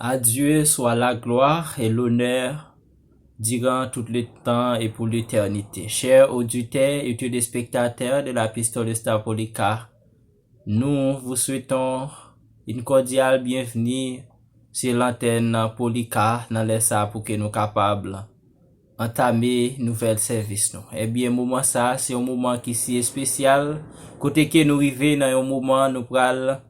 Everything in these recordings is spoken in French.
À Dieu soit la gloire et l'honneur durant tout le temps et pour l'éternité. Chers auditeurs et téléspectateurs de la pistole de Star Polycar, nous vous souhaitons une cordiale bienvenue sur l'antenne Polycar dans les salles pour que nous capables entamer nouvel service nous. Eh bien, moment ça, c'est un moment qui est spécial. Côté que nous arrivons dans un moment, nous pral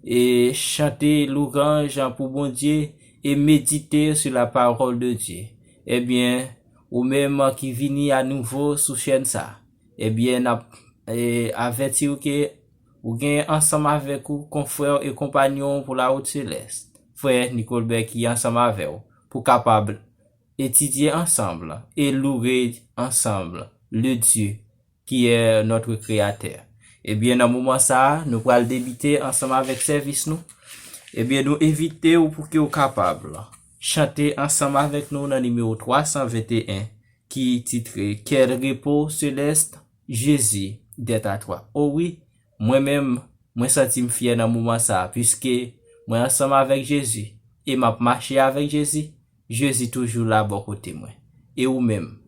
et chanter louange pour bon Dieu et méditer sur la parole de Dieu. Eh bien, ou même qui vini à nouveau sous chaîne ça. Eh bien, avertir que ou gain ensemble avec vous, confrères et compagnons pour la route céleste. Frère Nicole Beck qui ensemble avec vous, pour capable étudier ensemble et louer ensemble le Dieu qui est notre créateur. Eh bien, dans le moment ça, nous allons débuter ensemble avec service nous. Eh bien, nous inviter ou pour que vous capable chanter ensemble avec nous dans le numéro 321 qui titre Quel repos céleste Jésus d'être à toi. Oh oui, moi-même, moi senti me fier dans le moment ça puisque moi ensemble avec Jésus et m'a marché avec Jésus. Jésus toujours là bon côté moi. Et ou même,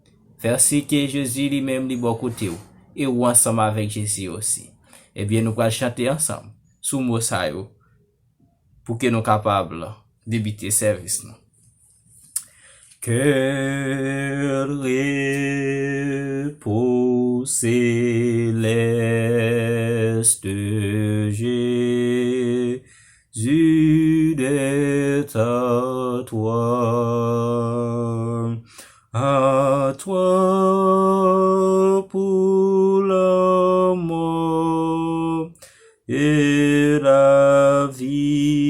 merci que Jésus lui-même li bon côté ou et ou ensemble avec Jésus aussi. Eh bien, nous allons chanter ensemble sous mot ça yo pour que nous capables débuter service nous. Quel repos céleste Jésus d'être à toi pour la mort et la vie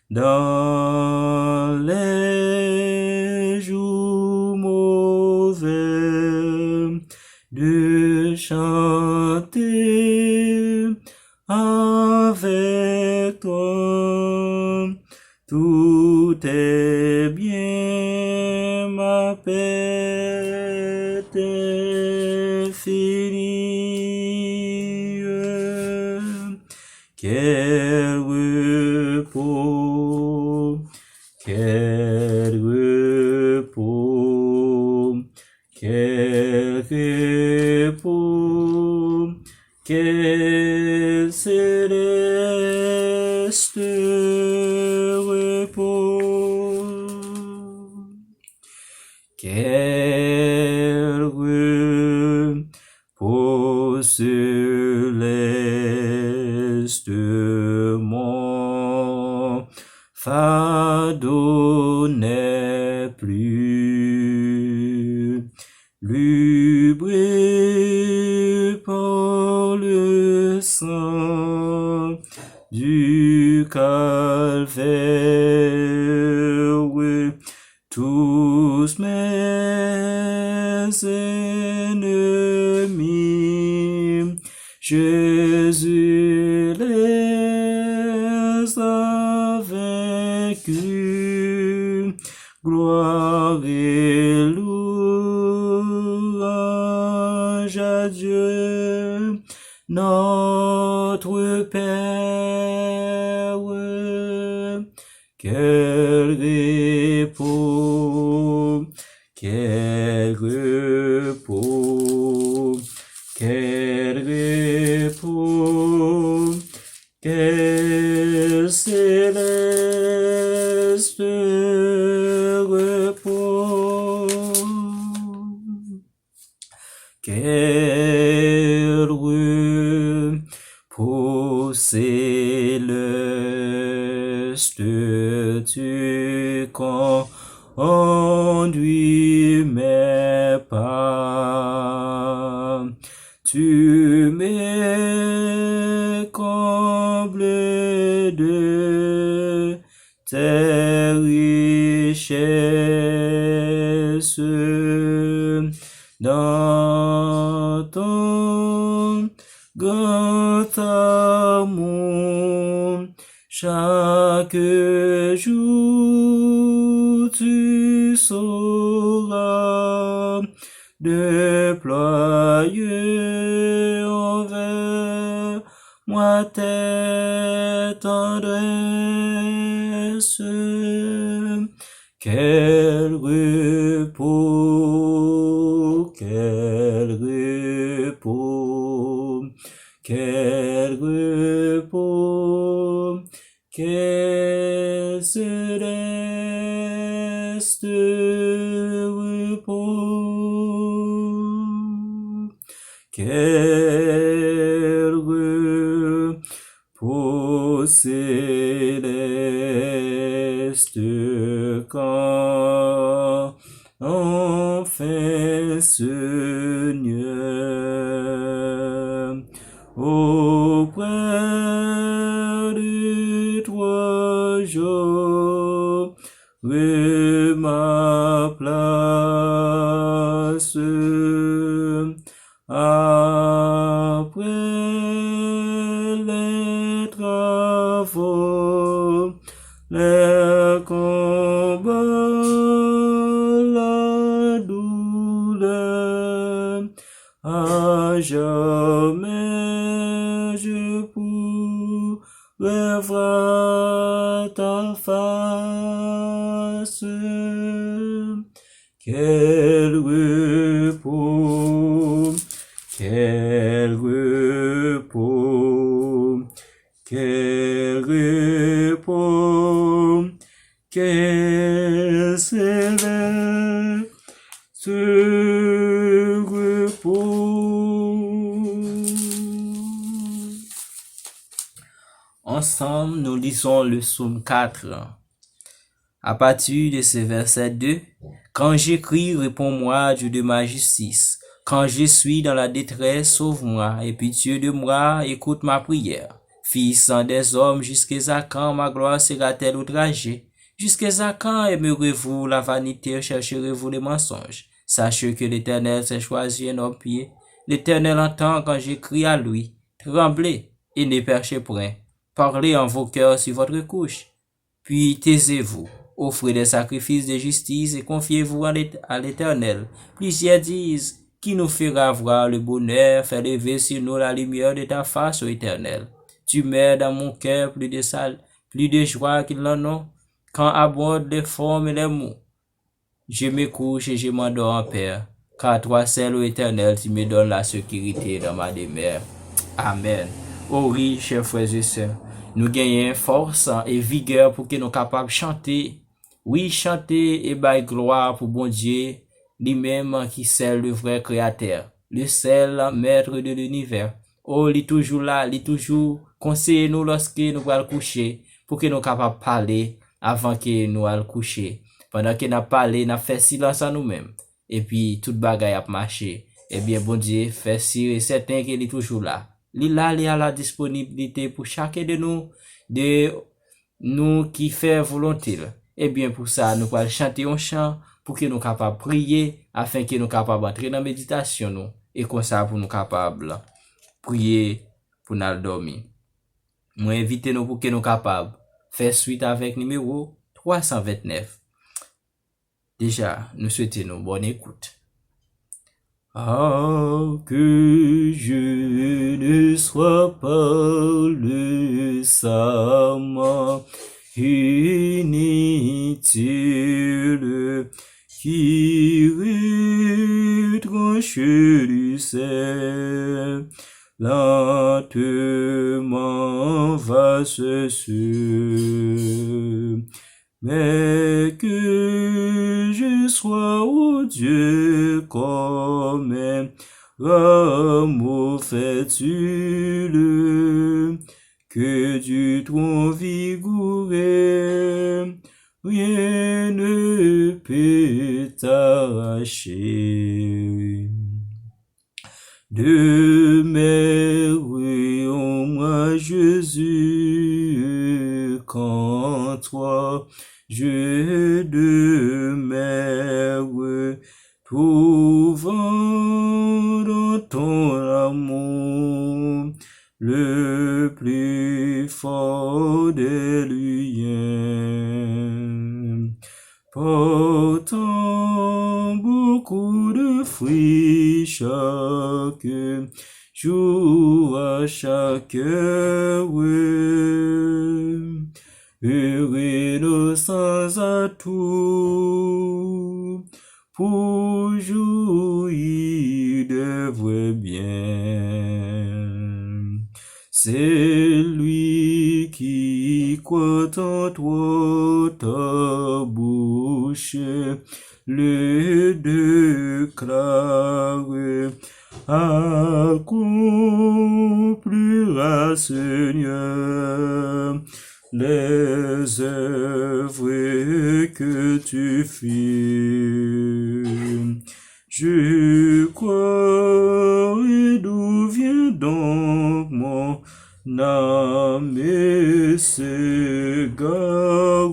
dans les jours mauvais de chanter avec toi. Tout est bien, ma paix est finie. Quel repos, quel repos, quel repos, quel céleste repos, quel repos céleste, mon fardeau n'est plus lubré par le sang du calvaire. Tous mes ennemis, Jésus les a vaincus. Gloire et louange à Dieu, notre Père. Quel repos, quel repos, quel repos, quel céleste repos, quel repos céleste. Tu conduis mes pas, tu me combles de tes richesses dans ton grand amour. Chaque jour tu sauras déployer envers moi tes tendresses. Quel repos, quel repos, quel repos, quel céleste repos, quel repos céleste quand enfin Seigneur auprès de toi j'aurai ma place après les travaux, les combats, la douleur, à jamais je pourrai voir ta face. Quel repos, quel repos, quel repos, quel céleste repos. Ensemble, nous lisons le psaume 4. À partir de ce verset 2, quand j'écris, réponds-moi, Dieu de ma justice. Quand je suis dans la détresse, sauve-moi, et pitié de moi, écoute ma prière. Fils des hommes, jusqu'à quand ma gloire sera-t-elle outragée? Jusqu'à quand aimerez-vous la vanité, chercherez-vous les mensonges? Sachez que l'Éternel s'est choisi un homme pied. L'Éternel entend quand j'écris à lui. Tremblez et ne perchez point. Parlez en vos cœurs sur votre couche. Puis taisez-vous. Offrez des sacrifices de justice et confiez-vous à l'Éternel. Plusieurs disent, qui nous fera voir le bonheur, fait lever sur nous la lumière de ta face, ô Éternel. Tu mets dans mon cœur plus de joie qu'ils n'en ont, quand abondent les formes et les mots. Je me couche et je m'endors en paix, car toi seul, ô Éternel, tu me donnes la sécurité dans ma demeure. Amen. Oh oui, chers frères et sœurs, nous gagnons force et vigueur pour que nous soyons capables de chanter. Oui, chanter et bailler gloire pour bon Dieu, lui-même qui est le vrai créateur, le seul maître de l'univers. Oh, il est toujours là, il est toujours conseiller nous lorsque nous allons coucher, pour que nous soyons capables de parler avant que nous allons coucher. Pendant que nous parlons, nous faisons silence à nous-mêmes. Et puis, toute bagaille a marché. Eh bien, bon Dieu, fait sûr et certain qu'il est toujours là. Il a la disponibilité pour chacun de nous qui fait volonté. Eh bien, pour ça, nous allons chanter un chant pour que nous soyons capables de prier, afin que nous soyons capables d'entrer dans la méditation. Nous, et comme ça, pour nous capables de prier pour nous dormir. Moi, invite nous pour que nous soyons capables de faire suite avec numéro 329. Déjà, nous souhaitons une bonne écoute. Ah, que je ne sois pas le savant inutile qui retranche du ciel, lentement va se mais que je sois, ô Dieu, comme un rameau fertile, que du tronc vigoureux, rien ne peut t'arracher. Demeure en moi, Jésus, quand toi je demeure, trouvant dans ton amour le plus fort des liens. Portant beaucoup de fruits chaque jour à chaque heure. Heureux nos sans à tout, pour jouir de vrais biens. C'est lui qui croit en toi, ta bouche le déclare, accomplira, Seigneur, les œuvres que tu fais. Je crois, et d'où vient donc mon âme s'égare?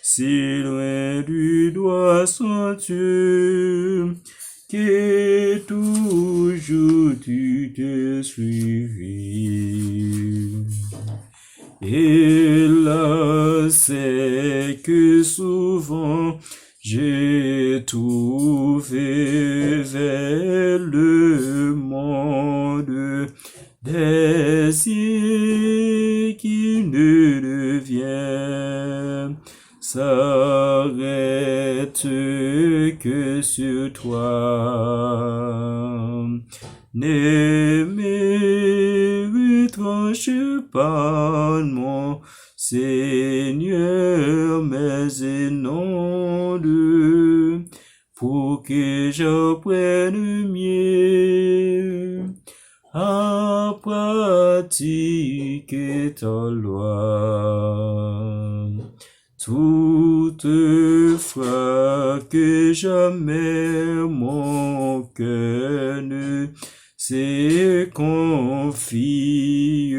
Si loin du doigt son Dieu, que toujours tu te suivis. Et là, c'est que souvent j'ai trouvé vers le monde des yeux qui ne deviennent s'arrête que sur toi. Ne me retranche pas, mon Seigneur, mais inonde, pour que j'apprenne mieux à pratiquer ta loi. Toutefois que jamais mon cœur ne se confie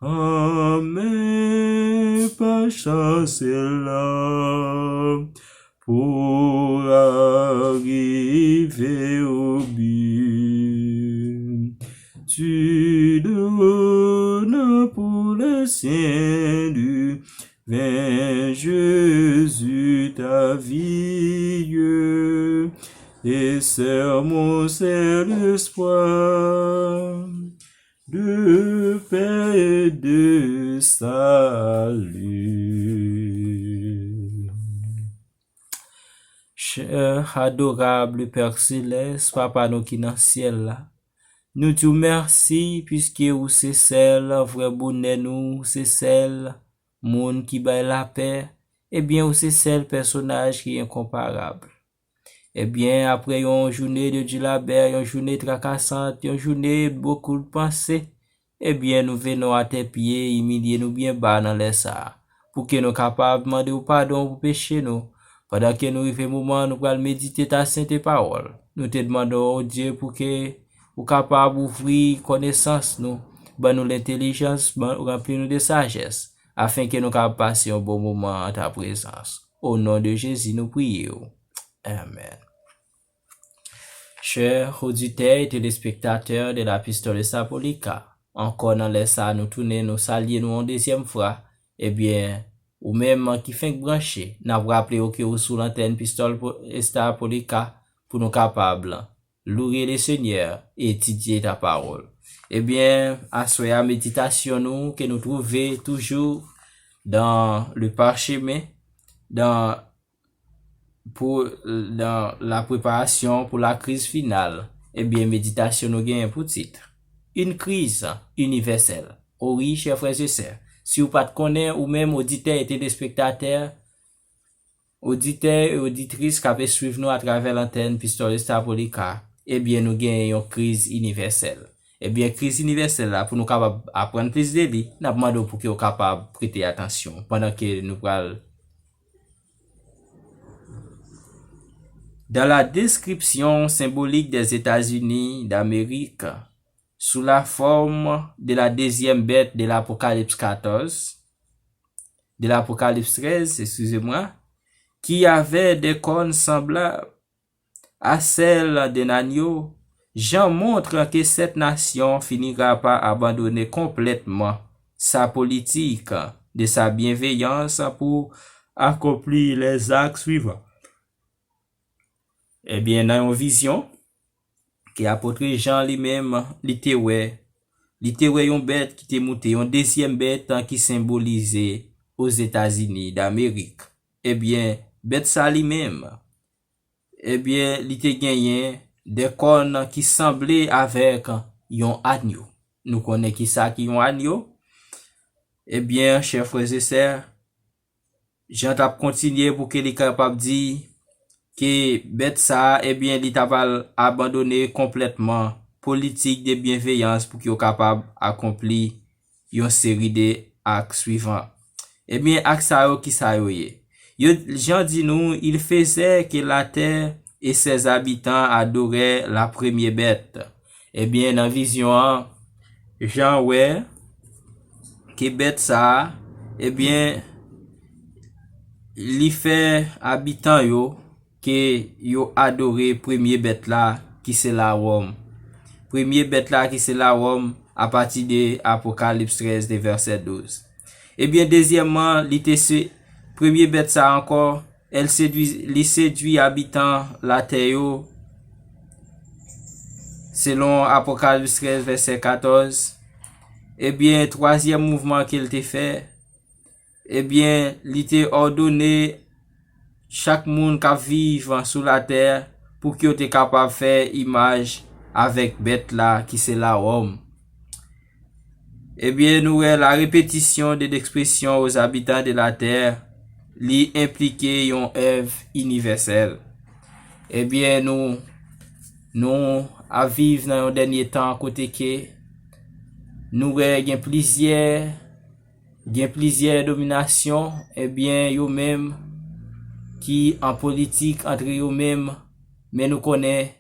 à mes patience là pour arriver au but. Tu donnes pour le sien du Viens Jésus ta vie, et sermon c'est l'espoir de paix et de salut. Cher adorable Père Céleste, Papa nous qui dans le ciel là, nous te merci puisque vous c'est celle, vrai bonheur nous, c'est celle monde qui baille la paix, eh bien, ou c'est celle personnage qui est incomparable. Eh bien, après une journée de dilabère, une journée tracassante, une journée beaucoup de pensées, eh bien, nous venons à tes pieds, humilier nous bien bas dans les ça, pour que nous capables de demander pardon pour pécher nous. Pendant que nous arrivons au moment, nous allons méditer ta sainte parole. Nous te demandons, oh Dieu, pour que nous capables d'ouvrir connaissance nous, nous l'intelligence, remplir nous de sagesse, afin que nous puissions passer un bon moment à ta présence. Au nom de Jésus, nous prions. Amen. Chers auditeurs et téléspectateurs de la Pistole Sapolica, encore dans les salles, nous tournons, nous saluons nous en deuxième fois, eh bien, ou même qui fait brancher, n'a rappelé que vous sous l'antenne Pistole Sapolica pour nous capables louer le Seigneur et étudier ta parole. Eh bien, à la méditation nous, que nous trouvons toujours dans le parchemin, dans la préparation pour la crise finale. Eh bien, méditation nous gagne pour titre. Une crise universelle. Oh oui, chers frères et sœurs, si vous pas de connaître, ou même auditeurs et téléspectateurs, auditeurs et auditrices qui peuvent suivre nous à travers l'antenne Pistole Sapolica, eh bien, nous gagnons une crise universelle. Eh bien, crise universelle là, pour nous capables apprendre plus de lui, nous demandons pour que nous capables de prêter attention pendant que nous parlons. Dans la description symbolique des États-Unis d'Amérique, sous la forme de la deuxième bête de l'Apocalypse 14, de l'Apocalypse 13, excusez-moi, qui avait des cornes semblables à celles d'un agneau, Jean montre que cette nation finira par abandonner complètement sa politique de sa bienveillance pour accomplir les actes suivants. Eh bien, dans une vision, que apôtre Jean lui-même, li te ouais yon bête qui te monté, yon deuxième bête qui symbolisait aux États-Unis d'Amérique. Eh bien, bête ça lui-même, eh bien, li te gagné des cornes qui semblaient avec yon agneau. Nous connaissons qui ça qui yon agneau? Eh bien, chers frères et sœurs, Jean t'a continué pour que les capable dire que bête ça, eh bien, il t'a abandonné complètement politique de bienveillance pour qu'il soit capable d'accomplir une série de actes suivants. Eh bien, actes ça qui ça yoye. Jean dit nous, il faisait que la terre et ses habitants adoraient la première bête. Eh bien, dans vision, Jean ouais, que bête ça, eh bien, li fait habitant yo que yo adoré premier bête là qui c'est la Rome. Premier bête là qui c'est la Rome à partir de Apocalypse 13 de verset 12. Et bien deuxièmement, premier bête ça encore, elle séduit habitant la terre yo, selon Apocalypse 13 verset 14. Et bien troisième mouvement qu'elle te fait, eh bien, il te ordonné chaque monde qui vit sur la terre pour qu'il soit capable de faire image avec bête là qui c'est la Rome. Eh bien, nous la répétition de l'expression aux habitants de la terre li impliquer une œuvre universelle. Eh bien, nous à vivre dans un dernier temps côté que nous avons plusieurs dominations, eh bien, yo même qui en politique entre eux mêmes, mais nous connaissons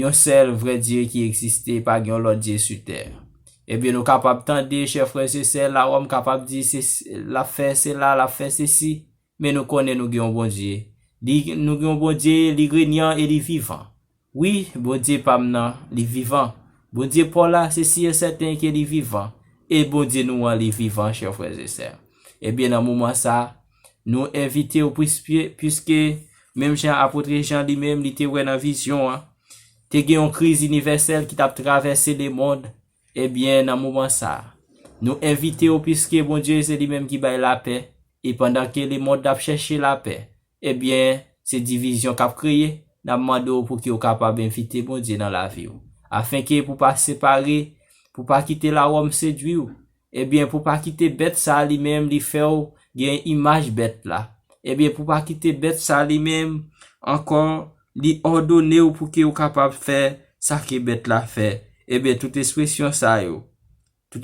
un seul vrai Dieu qui existait, pas un autre Dieu sur terre. Eh bien, nous capables d'entendre, chers frères et sœurs, la homme capable de dire, la fait c'est là, la fait ceci, mais nous connaissons nous un bon Dieu. Nous avons un bon Dieu, il régnant et il vivant. Oui, bon Dieu pas maintenant, il vivant. Bon Dieu pour là, c'est si certain qu'il est vivant. Et bon Dieu nous il est vivant, chers frères et sœurs. Eh bien, dans le moment ça, nous invitons puisque même Jean apôtre Jean lui-même il était dans la vision te gen une crise universelle qui t'a traversé le monde. Eh bien dans moment ça nous invitons puisque bon Dieu c'est lui-même qui baille la paix et pendant que le monde a cherché la paix, eh bien c'est division qu'a créé n'a demandé pour qu'il soit capable d'inviter bon Dieu dans la vie afin que pour pas séparer, pour pas quitter la Rome séduit, eh bien pour pas quitter bête ça lui-même lui fait gen image bête là. Eh bien pour pas quitter bête ça lui-même encore li ordonner ou pour qu'il soit capable faire ça que bête là fait. Eh bien toute expression ça yo nous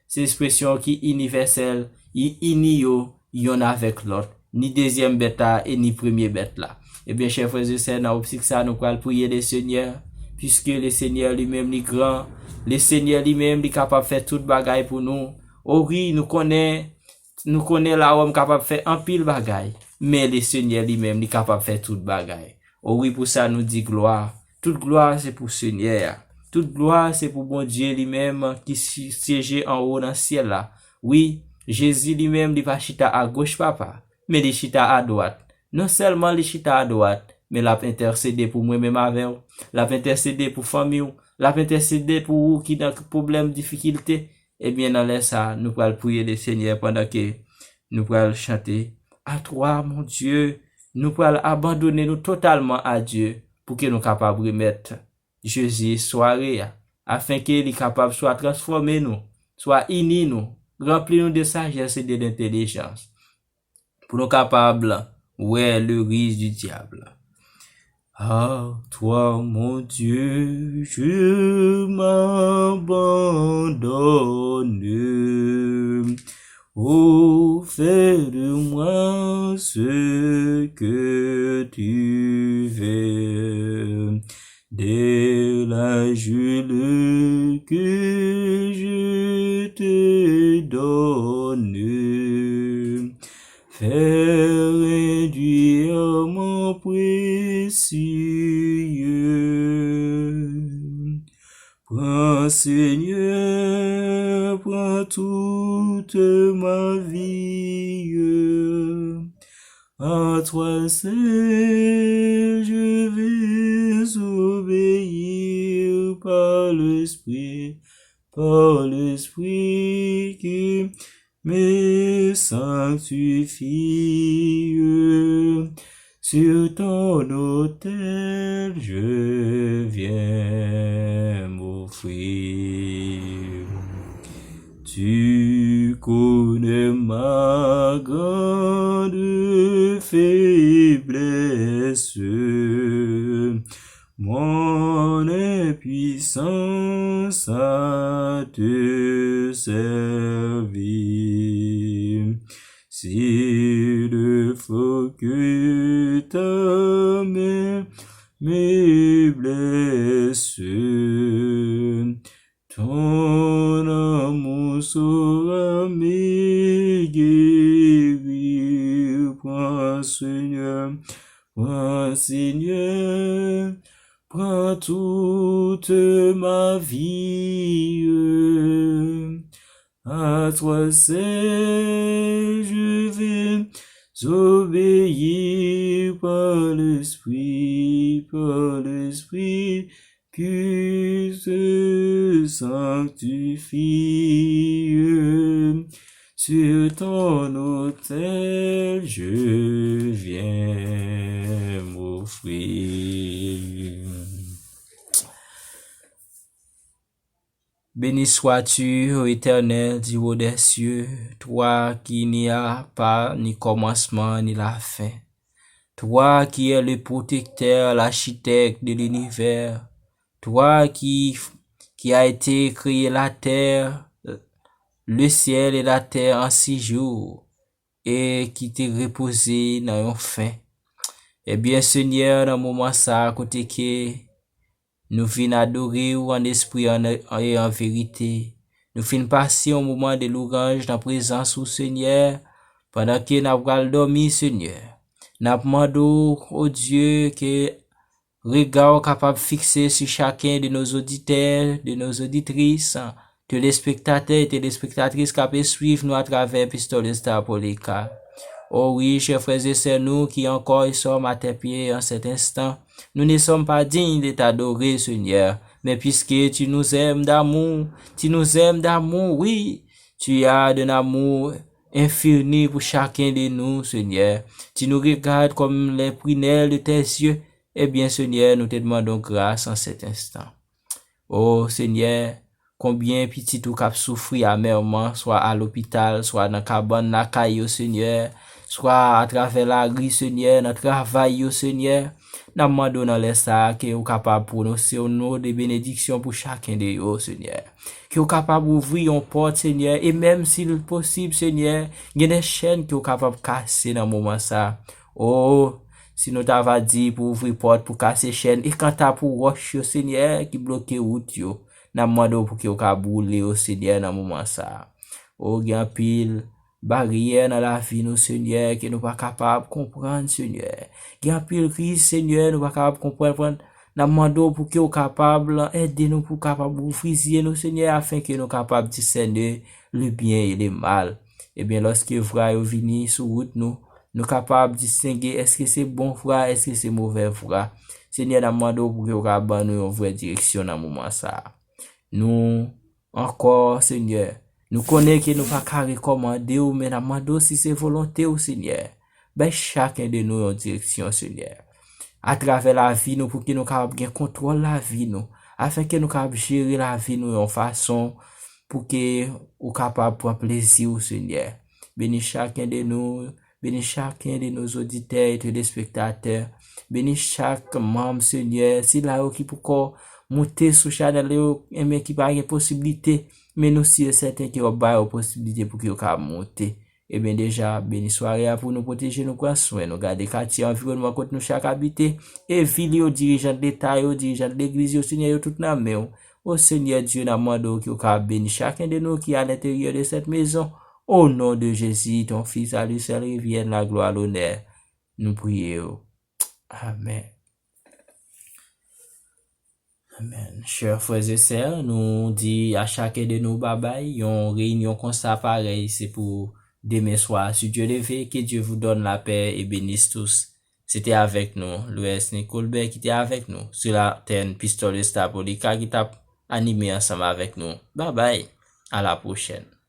c'est expression qui universelle, il uni yo yon avec l'autre, ni deuxième bête là et ni premier bête là. Eh bien chers frères et sœurs, dans optique ça nous allons prier le Seigneur puisque le Seigneur lui-même est grand, le Seigneur lui-même est capable de faire toute bagaille pour nous. Oh oui, nous connaissons la homme capable de faire un pile bagaille, mais le Seigneur lui-même est capable de faire toute bagaille. Oh oui, pour ça nous dit gloire. Toute gloire c'est pour le Seigneur. Toute gloire c'est pour bon Dieu lui-même qui siège en haut dans le ciel là. Oui, Jésus lui-même il va chita à gauche papa, mais il chita à droite. Non seulement il chita à droite, mais l'a intercédé pour moi-même avec vous, l'a intercédé pour famille, l'a intercédé pour vous qui dans problème, difficulté. Eh bien dans ça, nous allons prier le Seigneur pendant que nous allons chanter à toi mon Dieu. Nous allons abandonner nous totalement à Dieu pour que nous capables de remettre Jésus soirée afin qu'il est capable soit transformer nous, soit uni nous, remplir nous de sagesse et d'intelligence pour nous capables ouais le risque du diable. À toi, mon Dieu, je m'abandonne. Oh, fais de moi ce que tu veux. Dès la journée que je te donne, fais réduire mon précieux. Prends Seigneur, prends toute ma vie, À toi seul, je vais obéir par l'Esprit qui me sanctifie. Sur ton autel, je viens m'offrir. Tu connais ma grande faiblesse, mon impuissance à te servir. C'est le faux que ta main me blesse. Ton amour saura me guérir. Prends Seigneur, prends toute ma vie. À toi seul, je vais obéir par l'Esprit qui se sanctifie. Sur ton autel, je viens m'offrir. Béni sois-tu, ô Éternel, Dieu des cieux, toi qui n'y as pas ni commencement ni la fin. Toi qui es le protecteur, l'architecte de l'univers. Toi qui a été créé la terre, le ciel et la terre en 6 jours, et qui t'est reposé dans un fin. Eh bien, Seigneur, dans le moment ça, côté que nous venons adorer ou en esprit et en vérité. Nous venons passer un moment de louange dans la présence du Seigneur, pendant que nous avons dormi, Seigneur. Nous demandons au Dieu que regard capable de fixer sur chacun de nos auditeurs, de nos auditrices, téléspectateurs et téléspectatrices qui peuvent suivre nous à travers Pistolet Star Polika. Oh oui, chers frères et sœurs, nous qui encore sommes à tes pieds en cet instant, nous ne sommes pas dignes de t'adorer, Seigneur. Mais puisque tu nous aimes d'amour, oui, tu as de l'amour infini pour chacun de nous, Seigneur. Tu nous regardes comme les prunelles de tes yeux. Eh bien, Seigneur, nous te demandons grâce en cet instant. Oh, Seigneur, combien petit ou cap souffrir amèrement, soit à l'hôpital, soit dans la cabane, la caille, Seigneur, soit à travers la rue, Seigneur, dans le travail, Seigneur. Nous demandons dans les sacs que vous capable de prononcer au nom de bénédictions pour chacun de vous, Seigneur. Que vous capable d'ouvrir une porte, Seigneur, et même s'il est possible, Seigneur, il y a des chaînes que vous capable de casser dans le moment ça. Oh, si nous t'avons dit pour ouvrir porte, pour casser chaîne, et quand t'as pour roche, Seigneur, qui bloque route, yo, nous demandons pour que vous capable brûler, Seigneur, dans le moment ça. Oh, il y a pile barrière dans la vie, nous, Seigneur, que nous pas capable de comprendre, Seigneur. Il y a pile crise, Seigneur, nous pas capable de comprendre. Nous demandons pour que vous capable d'aider nous, pour capable de friser nous, Seigneur, afin que nous capable de discerner le bien et le mal. Eh bien, lorsque frère vient sur route, nous capables de distinguer est-ce que c'est bon frère, est-ce que c'est mauvais frère. Seigneur, nous demandons pour que vous capable nous en vraie direction dans le moment ça. Nous, encore, Seigneur, nous connaissons que nous pas qu'à recommander ou mais nous demandons si c'est volonté ou Seigneur. Ben, chacun de nous en direction, Seigneur. À travers la vie, nous, pour que nous capables de contrôler la vie, nous, afin que nous capables gérer la vie, nous, en façon, pour que nous capables de prendre plaisir au Seigneur. Bénis chacun de nous, bénis chacun de nos auditeurs et téléspectateurs. Bénis chaque membre, Seigneur. Si là, qui pour monter sur channel, mais qui pas une possibilité, mais nous, si certains qui ont pas une possibilité pour qu'ils puissent monter. Eh bien, déjà, béni soirée pour nous protéger, nous prendre soin, nous garder quartier, environnement, côté nous chaque habité, et ville, aux dirigeants de l'État, aux dirigeants de l'Église, au Seigneur, tout dans main. Au Seigneur Dieu, nous demandons qu'il béni chacun de nous qui est à l'intérieur de cette maison. Au nom de Jésus, ton Fils, à lui seul revienne la gloire, l'honneur. Nous prions. Amen. Amen. Chers frères et sœurs, nous dit à chacun de nous bye bye. Une réunion comme ça pareil, c'est pour demain soir, si Dieu le veut. Que Dieu vous donne la paix et bénisse tous. C'était avec nous, Louis Nicolbert qui était avec nous sur la terre Pistole Star Polica qui t'a animé ensemble avec nous. Bye bye, à la prochaine.